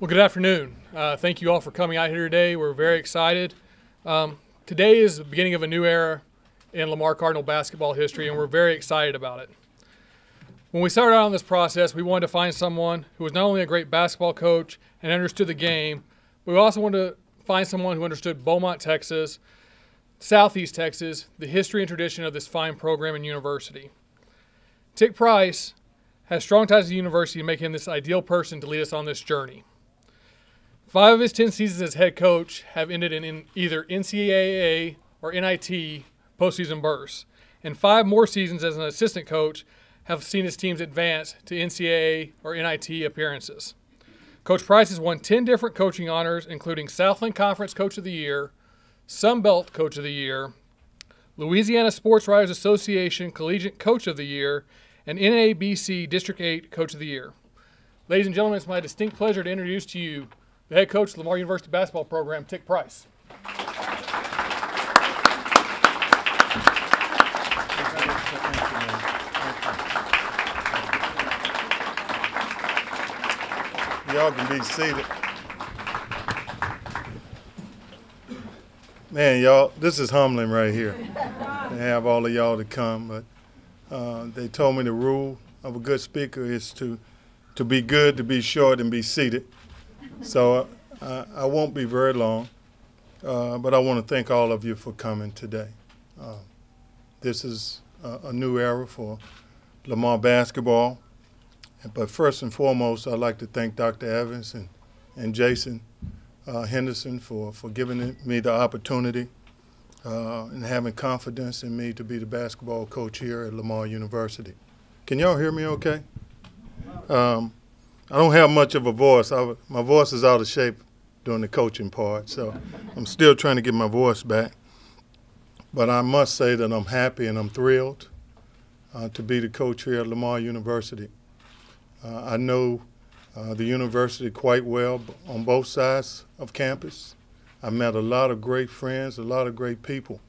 Well, good afternoon. Thank you all for coming out here today. We're very excited. Today is the beginning of a new era in Lamar Cardinal basketball history, and we're very excited about it. When we started out on this process, we wanted to find someone who was not only a great basketball coach and understood the game, but we also wanted to find someone who understood Beaumont, Texas, Southeast Texas, the history and tradition of this fine program and university. Tick Price has strong ties to the university, making him this ideal person to lead us on this journey. 5 of his 10 seasons as head coach have ended in either NCAA or NIT postseason bursts, and 5 more seasons as an assistant coach have seen his teams advance to NCAA or NIT appearances. Coach Price has won 10 different coaching honors, including Southland Conference Coach of the Year, Sun Belt Coach of the Year, Louisiana Sports Writers Association Collegiate Coach of the Year, and NABC District 8 Coach of the Year. Ladies and gentlemen, it's my distinct pleasure to introduce to you the head coach of the Lamar University basketball program, Tick Price. Y'all can be seated. Man, y'all, this is humbling right here to have all of y'all to come. But they told me the rule of a good speaker is to be good, to be short, and be seated. So I won't be very long, but I want to thank all of you for coming today. This is a new era for Lamar basketball. But first and foremost, I'd like to thank Dr. Evans and Jason Henderson for giving me the opportunity and having confidence in me to be the basketball coach here at Lamar University. Can y'all hear me okay? I don't have much of a voice. My voice is out of shape during the coaching part, so I'm still trying to get my voice back. But I must say that I'm happy and I'm thrilled to be the coach here at Lamar University. I know the university quite well on both sides of campus. I met a lot of great friends, a lot of great people.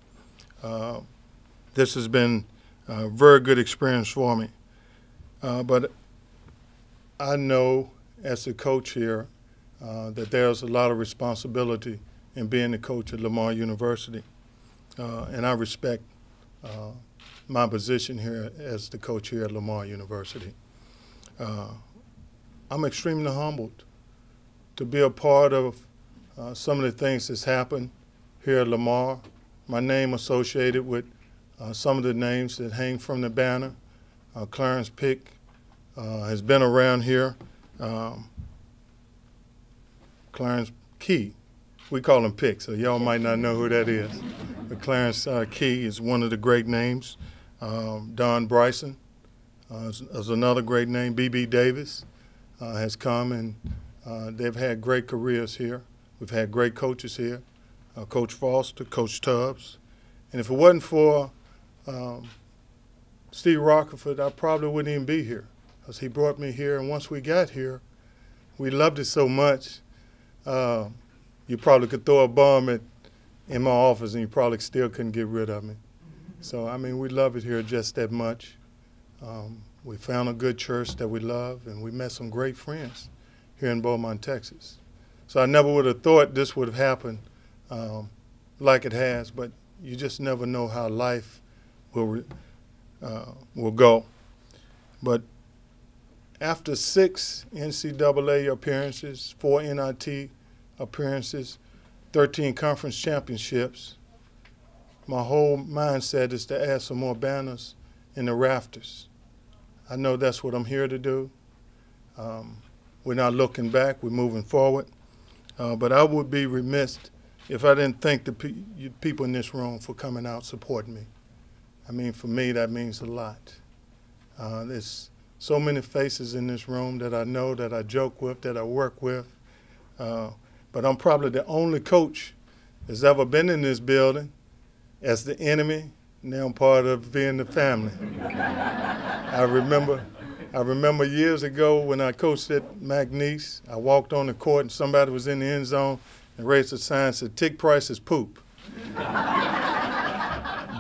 This has been a very good experience for me. But I know as a coach here that there's a lot of responsibility in being the coach at Lamar University. And I respect my position here as the coach here at Lamar University. I'm extremely humbled to be a part of some of the things that's happened here at Lamar. My name associated with some of the names that hang from the banner. Clarence Pick has been around here. Clarence Key, we call him Pick, so y'all might not know who that is. But Clarence Key is one of the great names. Don Bryson is another great name. MBB Davis has come, and they've had great careers here. We've had great coaches here, Coach Foster, Coach Tubbs. And if it wasn't for Steve Rockerford, I probably wouldn't even be here, because he brought me here, and once we got here, we loved it so much, you probably could throw a bomb in my office and you probably still couldn't get rid of me. So, I mean, we love it here just that much. We found a good church that we love, and we met some great friends here in Beaumont, Texas. So I never would have thought this would have happened like it has, but you just never know how life will go. But after 6 NCAA appearances, 4 NIT appearances, 13 conference championships, my whole mindset is to add some more banners in the rafters. I know that's what I'm here to do. We're not looking back, we're moving forward. But I would be remiss if I didn't thank the people in this room for coming out supporting me. I mean, for me, that means a lot. There's so many faces in this room that I know, that I joke with, that I work with. But I'm probably the only coach that's ever been in this building as the enemy. Now I'm part of being the family. I remember years ago when I coached at McNeese, I walked on the court and somebody was in the end zone and raised a sign that said, "Tick Price's poop."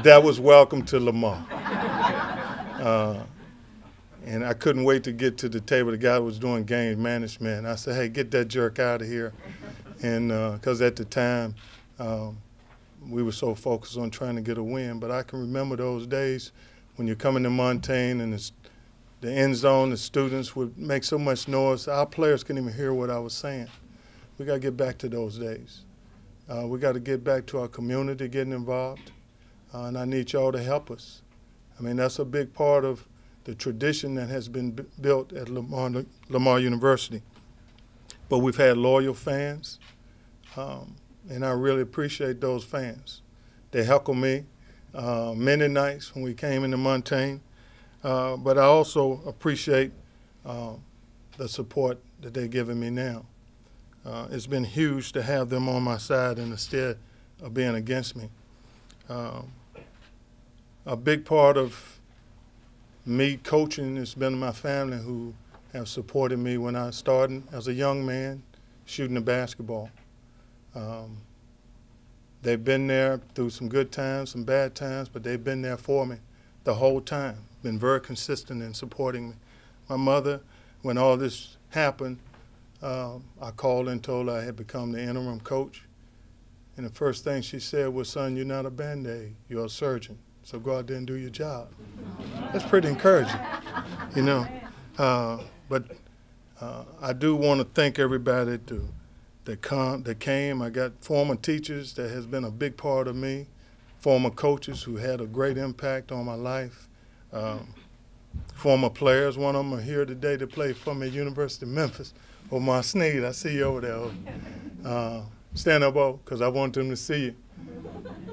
That was welcome to Lamar. And I couldn't wait to get to the table. The guy was doing game management. I said, hey, get that jerk out of here. And because at the time, we were so focused on trying to get a win. But I can remember those days when you're coming to Montagne and the end zone, the students would make so much noise, our players couldn't even hear what I was saying. We got to get back to those days. We got to get back to our community getting involved, and I need y'all to help us. I mean, that's a big part of the tradition that has been built at Lamar University. But we've had loyal fans, and I really appreciate those fans. They heckle me many nights when we came into Montagne, but I also appreciate the support that they're giving me now. It's been huge to have them on my side instead of being against me. A big part of me coaching has been my family who have supported me when I started as a young man shooting the basketball. They've been there through some good times, some bad times, but they've been there for me the whole time, been very consistent in supporting me. My mother, when all this happened, I called and told her I had become the interim coach. And the first thing she said was, son, you're not a Band-Aid, you're a surgeon. So go out there and do your job. That's pretty encouraging, you know. But I do want to thank everybody that came. I got former teachers that has been a big part of me, former coaches who had a great impact on my life, former players. One of them are here today to play for me at University of Memphis. Omar Sneed, I see you over there. Stand up, because I want them to see you,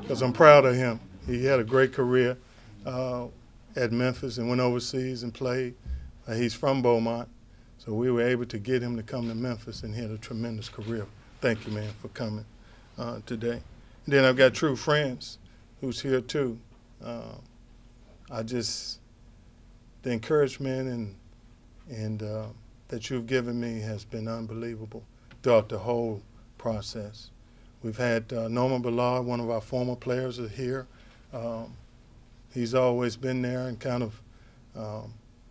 because I'm proud of him. He had a great career at Memphis and went overseas and played. He's from Beaumont, so we were able to get him to come to Memphis, and he had a tremendous career. Thank you, man, for coming today. And then I've got True Friends, who's here too. The encouragement and that you've given me has been unbelievable throughout the whole process. We've had Norman Ballard, one of our former players, is here. He's always been there and kind of,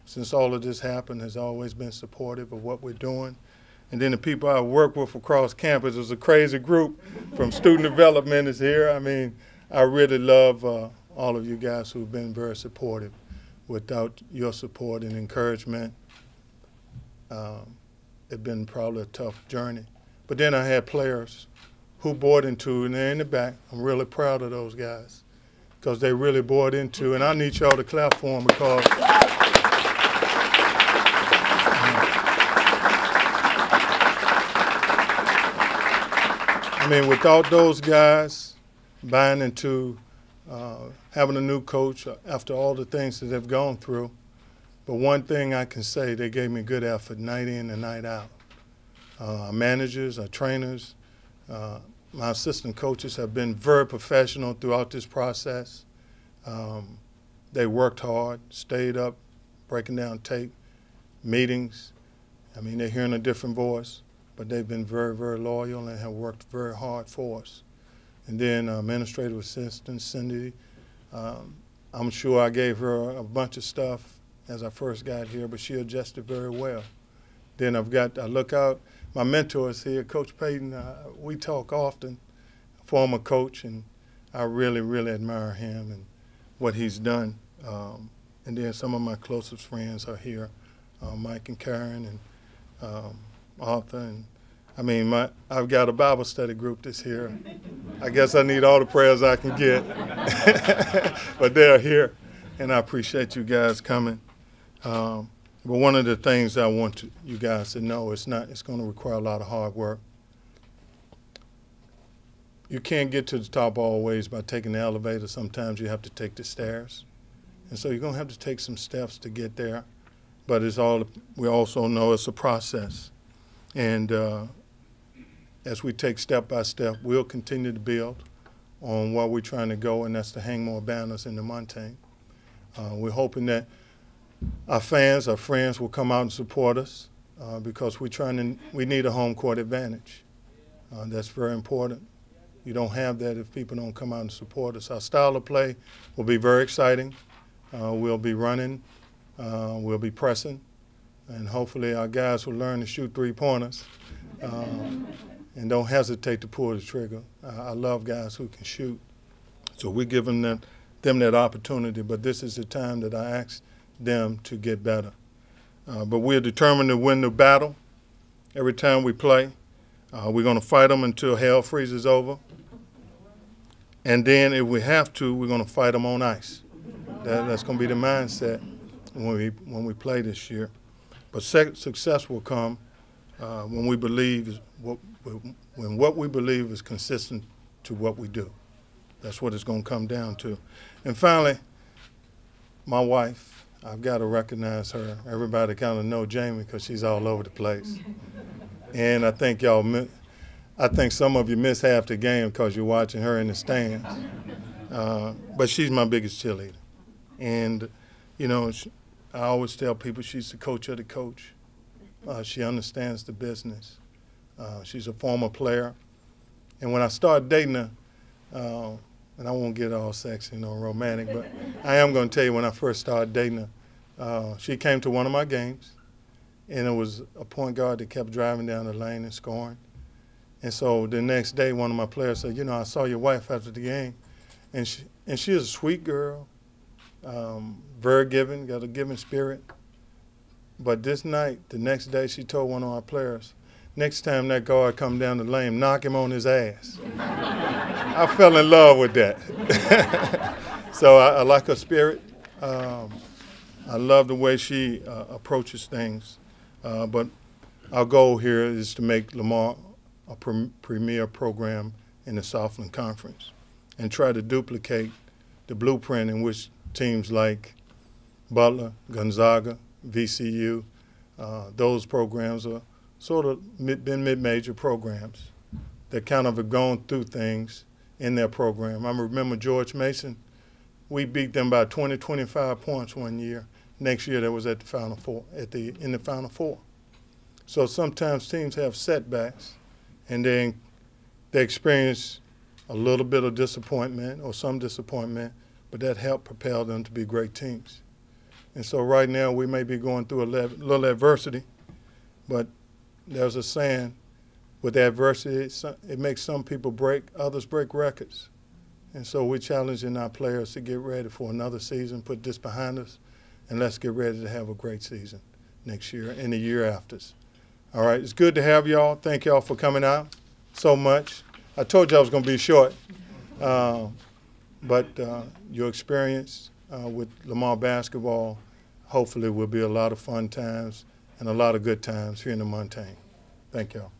since all of this happened, has always been supportive of what we're doing. And then the people I work with across campus is a crazy group from student development is here. I mean, I really love all of you guys who've been very supportive. Without your support and encouragement, it's been probably a tough journey. But then I had players who bought into, and they're in the back. I'm really proud of those guys because they really bought into, and I need y'all to clap for them because I mean, without those guys buying into having a new coach after all the things that they've gone through, but one thing I can say, they gave me good effort night in and night out. Our managers, our trainers, my assistant coaches have been very professional throughout this process. They worked hard, stayed up, breaking down tape, meetings. I mean, they're hearing a different voice, but they've been very, very loyal and have worked very hard for us. And then administrative assistant Cindy, I'm sure I gave her a bunch of stuff as I first got here, but she adjusted very well. Then I look out, my mentor is here, Coach Payton. We talk often, former coach, and I really, really admire him and what he's done. And then some of my closest friends are here, Mike and Karen and Arthur. And I mean, I've got a Bible study group that's here. I guess I need all the prayers I can get. But they're here, and I appreciate you guys coming. But one of the things I want you guys to know, it's going to require a lot of hard work. You can't get to the top always by taking the elevator. Sometimes you have to take the stairs. And so you're going to have to take some steps to get there. But we also know it's a process. And as we take step by step, we'll continue to build on where we're trying to go, and that's to hang more banners in the Montagne. We're hoping that our fans, our friends will come out and support us because we need a home court advantage. That's very important. You don't have that if people don't come out and support us. Our style of play will be very exciting. We'll be running We'll be pressing, and hopefully our guys will learn to shoot three-pointers and don't hesitate to pull the trigger. I love guys who can shoot, so we're giving them that opportunity, but this is the time that I ask them to get better. But we're determined to win the battle every time we play. We're going to fight them until hell freezes over. And then if we have to, we're going to fight them on ice. That's going to be the mindset when we play this year. But success will come when what we believe is consistent to what we do. That's what it's going to come down to. And finally, my wife, I've got to recognize her. Everybody kind of know Jamie because she's all over the place. And I think some of you miss half the game because you're watching her in the stands. But she's my biggest cheerleader. And, you know, I always tell people she's the coach of the coach. She understands the business. She's a former player. And when I started dating her, and I won't get all sexy and romantic, but I am going to tell you when I first started dating her, she came to one of my games, and it was a point guard that kept driving down the lane and scoring. And so the next day, one of my players said, you know, I saw your wife after the game, and she is a sweet girl, very giving, got a giving spirit. But this night, the next day, she told one of our players, next time that guard come down the lane, knock him on his ass. I fell in love with that. So I like her spirit. I love the way she approaches things. But our goal here is to make Lamar a premier program in the Southland Conference and try to duplicate the blueprint in which teams like Butler, Gonzaga, VCU, those programs are sort of been mid-major programs that kind of have gone through things in their program. I remember George Mason. We beat them by 20, 25 points one year. Next year, that was at the Final Four, in the Final Four. So sometimes teams have setbacks, and then they experience a little bit of disappointment or some disappointment, but that helped propel them to be great teams. And so right now, we may be going through a little adversity, but there's a saying, with adversity, it makes some people break, others break records. And so we're challenging our players to get ready for another season, put this behind us, and let's get ready to have a great season next year and the year after. All right, it's good to have y'all. Thank y'all for coming out so much. I told you I was going to be short, but your experience with Lamar basketball hopefully will be a lot of fun times and a lot of good times here in the Montagne. Thank y'all.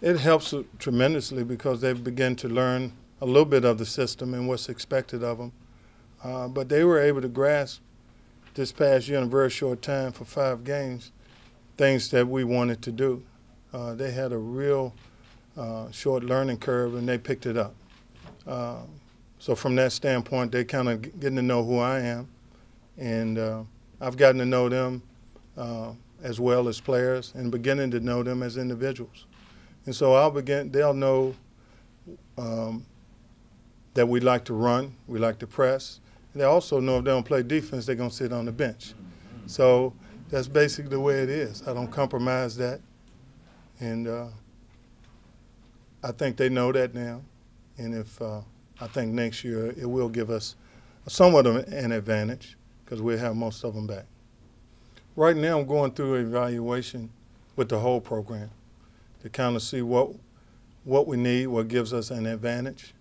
It helps tremendously because they begin to learn a little bit of the system and what's expected of them. But they were able to grasp this past year in a very short time for 5 games, things that we wanted to do. They had a real short learning curve, and they picked it up. So from that standpoint, they kind of getting to know who I am, and I've gotten to know them as well as players and beginning to know them as individuals. And so they'll know that we like to run, we like to press. And they also know if they don't play defense, they're going to sit on the bench. So that's basically the way it is. I don't compromise that. And I think they know that now. And I think next year it will give us somewhat of an advantage because we'll have most of them back. Right now I'm going through an evaluation with the whole program to kind of see what we need, what gives us an advantage.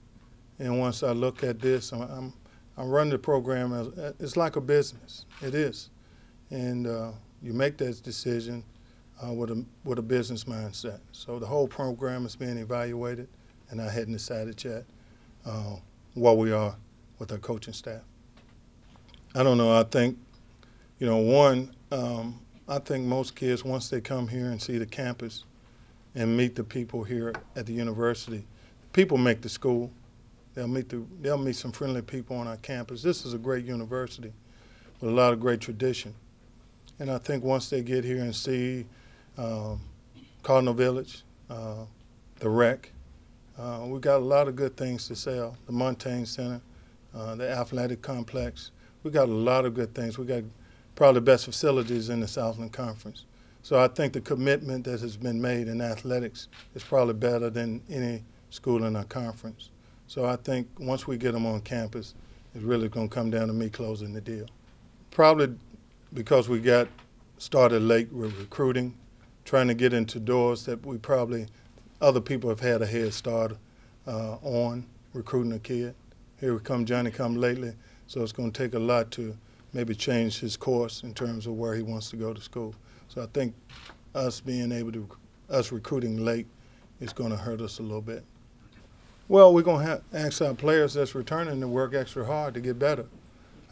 And once I look at this, I'm running the program as it's like a business. It is. And you make that decision with a business mindset. So the whole program is being evaluated, and I hadn't decided yet what we are with our coaching staff. I don't know. I think, I think most kids, once they come here and see the campus and meet the people here at the university, people make the school. They'll meet some friendly people on our campus. This is a great university with a lot of great tradition. And I think once they get here and see Cardinal Village, the rec, we've got a lot of good things to sell. The Montagne Center, the athletic complex. We got a lot of good things. We got probably the best facilities in the Southland Conference. So I think the commitment that has been made in athletics is probably better than any school in our conference. So I think once we get them on campus, it's really going to come down to me closing the deal. Probably because we got started late with recruiting, trying to get into doors that we probably other people have had a head start on recruiting a kid. Here we come Johnny come lately, so it's going to take a lot to maybe change his course in terms of where he wants to go to school. So I think us recruiting late is going to hurt us a little bit. Well, we're going to ask our players that's returning to work extra hard to get better.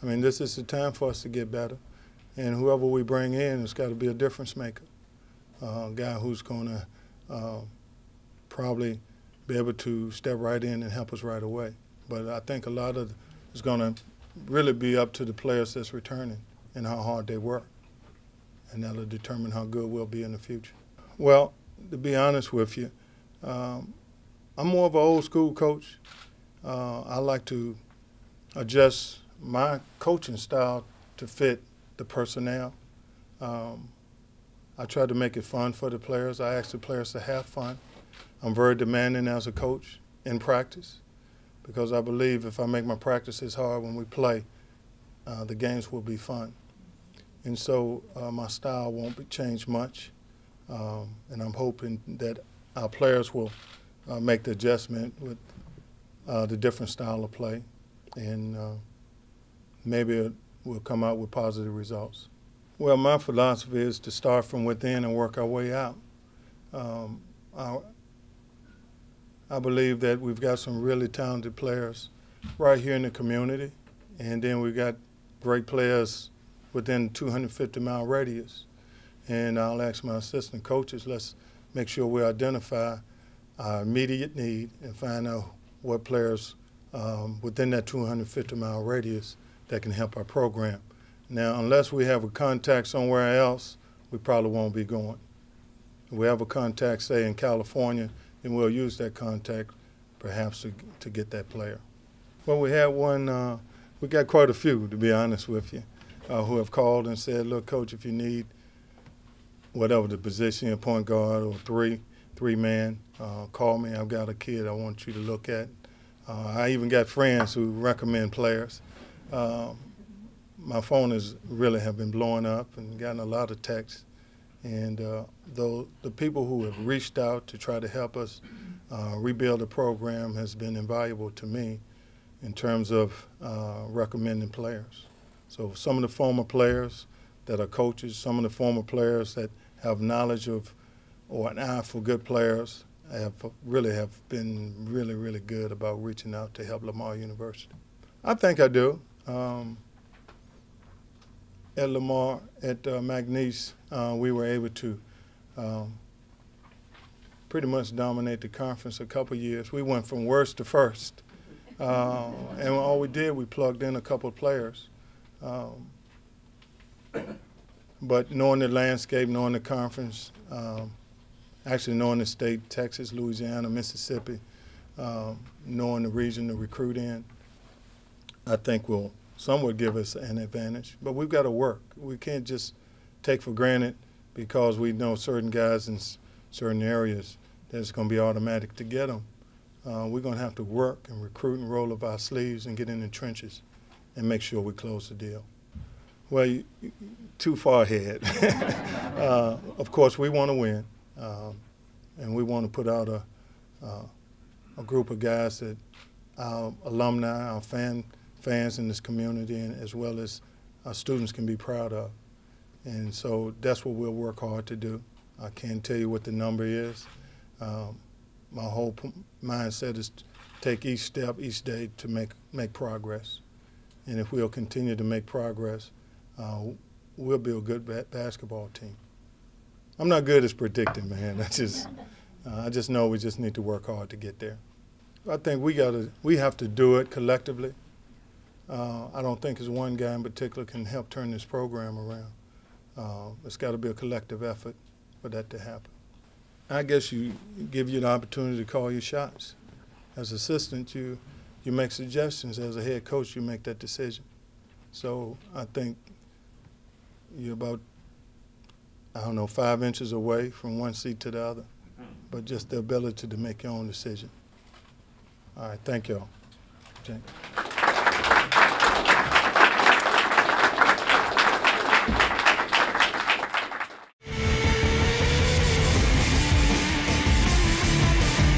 I mean, this is the time for us to get better. And whoever we bring in has got to be a difference maker, a guy who's going to probably be able to step right in and help us right away. But I think a lot of it's going to really be up to the players that's returning and how hard they work. And that'll determine how good we'll be in the future. Well, to be honest with you, I'm more of an old school coach. I like to adjust my coaching style to fit the personnel. I try to make it fun for the players. I ask the players to have fun. I'm very demanding as a coach in practice because I believe if I make my practices hard when we play, the games will be fun. And so my style won't be changed much, and I'm hoping that our players will make the adjustment with the different style of play, and maybe we'll come out with positive results. Well, my philosophy is to start from within and work our way out. I believe that we've got some really talented players right here in the community, and then we've got great players within 250-mile radius. And I'll ask my assistant coaches, let's make sure we identify our immediate need and find out what players within that 250-mile radius that can help our program. Now, unless we have a contact somewhere else, we probably won't be going. If we have a contact, say, in California, then we'll use that contact perhaps to get that player. Well, we had one, we got quite a few, to be honest with you, who have called and said, look, Coach, if you need whatever the position, point guard or three-man, call me. I've got a kid I want you to look at. I even got friends who recommend players. My phone has really have been blowing up and gotten a lot of texts. And though the people who have reached out to try to help us rebuild the program has been invaluable to me in terms of recommending players. So some of the former players that are coaches, some of the former players that have knowledge of or an eye for good players have been really good about reaching out to help Lamar University. I think I do. At Lamar, at McNeese, we were able to pretty much dominate the conference a couple years. We went from worst to first. And all we did, we plugged in a couple of players. But knowing the landscape, knowing the conference, actually knowing the state, Texas, Louisiana, Mississippi, knowing the region to recruit in, I think will somewhat give us an advantage. But we've got to work. We can't just take for granted because we know certain guys in certain areas that it's going to be automatic to get them. We're going to have to work and recruit and roll up our sleeves and get in the trenches and make sure we close the deal. Well, too far ahead. Of course, we want to win, and we want to put out a group of guys that our alumni, our fans in this community, and as well as our students can be proud of. And so that's what we'll work hard to do. I can't tell you what the number is. My whole mindset is to take each step, each day to make progress. And if we'll continue to make progress, we'll be a good basketball team. I'm not good at predicting, man. I just know we just need to work hard to get there. I think we have to do it collectively. I don't think it's one guy in particular can help turn this program around. It's got to be a collective effort for that to happen. I guess give you the opportunity to call your shots. As assistant, you you make suggestions. As a head coach, you make that decision. So I think you're about, I don't know, 5 inches away from one seat to the other, but just the ability to make your own decision. All right, thank y'all. Jane.